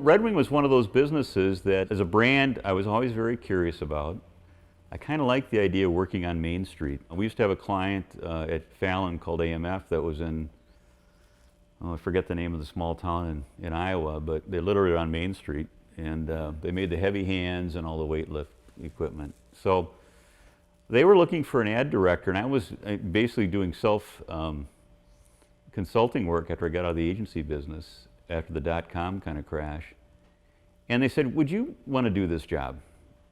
Red Wing was one of those businesses that, as a brand, I was always very curious about. I kind of liked the idea of working on Main Street. We used to have a client at Fallon called AMF that was in, I forget the name of the small town in Iowa, but they literally were on Main Street, and they made the heavy hands and all the weight lift equipment. So they were looking for an ad director, and I was basically doing self consulting work after I got out of the agency business after the dot-com kind of crash. And they said, would you want to do this job?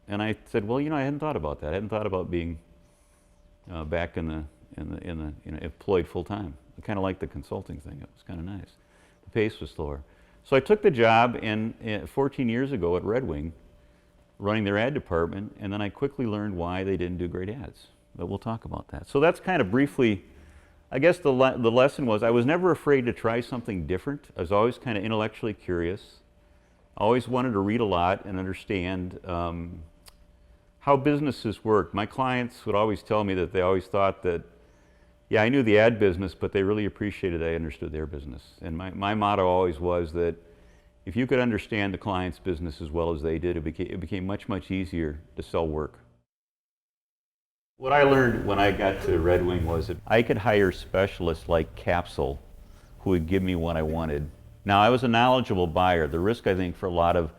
And I said, well, I hadn't thought about that. I hadn't thought about being back in the employed full time. I kind of liked the consulting thing. It was kind of nice. The pace was slower. So I took the job 14 years ago at Red Wing, running their ad department, and then I quickly learned why they didn't do great ads. But we'll talk about that. So that's kind of briefly, I guess the lesson was I was never afraid to try something different. I was always kind of intellectually curious. I always wanted to read a lot and understand how businesses work. My clients would always tell me that they always thought that, yeah, I knew the ad business, but they really appreciated I understood their business. And my motto always was that if you could understand the client's business as well as they did, it became much, much easier to sell work. What I learned when I got to Red Wing was that I could hire specialists like Capsule who would give me what I wanted. Now, I was a knowledgeable buyer. The risk, I think, for a lot of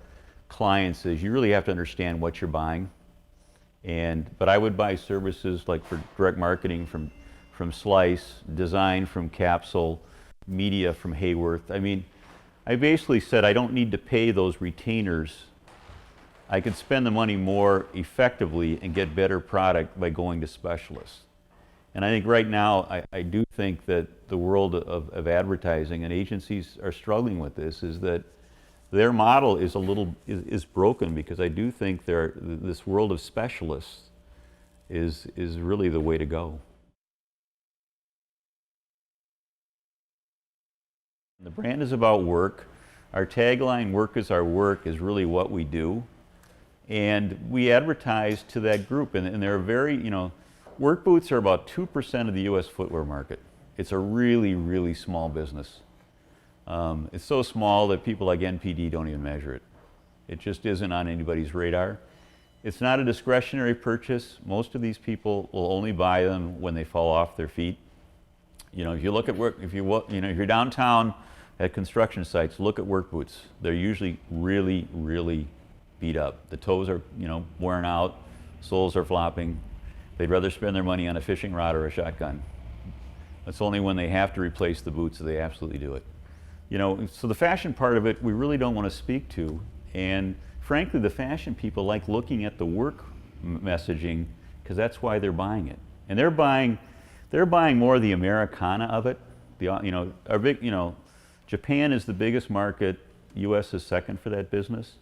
clients is you really have to understand what you're buying. But I would buy services like for direct marketing from Slice, design from Capsule, media from Hayworth. I mean, I basically said I don't need to pay those retainers. I could spend the money more effectively and get better product by going to specialists. And I think right now, I do think that the world of advertising, and agencies are struggling with this, is that their model is broken, because I do think this world of specialists is really the way to go. The brand is about work. Our tagline, "Work is our work," is really what we do. And we advertise to that group, and they're very, work boots are about 2% of the U.S. footwear market. It's a really, really small business. It's so small that people like NPD don't even measure it. It just isn't on anybody's radar. It's not a discretionary purchase. Most of these people will only buy them when they fall off their feet. If you look at work, if you're downtown at construction sites, look at work boots. They're usually really, really beat up. The toes are, wearing out, soles are flopping. They'd rather spend their money on a fishing rod or a shotgun. It's only when they have to replace the boots that they absolutely do it. So the fashion part of it, we really don't want to speak to. And frankly, the fashion people like looking at the work messaging, because that's why they're buying it. And they're buying more the Americana of it. Japan is the biggest market. U.S. is second for that business.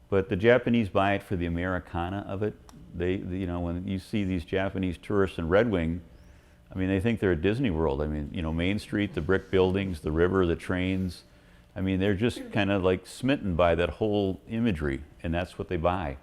But the Japanese buy it for the Americana of it. When you see these Japanese tourists in Red Wing, I mean, they think they're at Disney World. I mean, Main Street, the brick buildings, the river, the trains. I mean, they're just kind of like smitten by that whole imagery, and that's what they buy.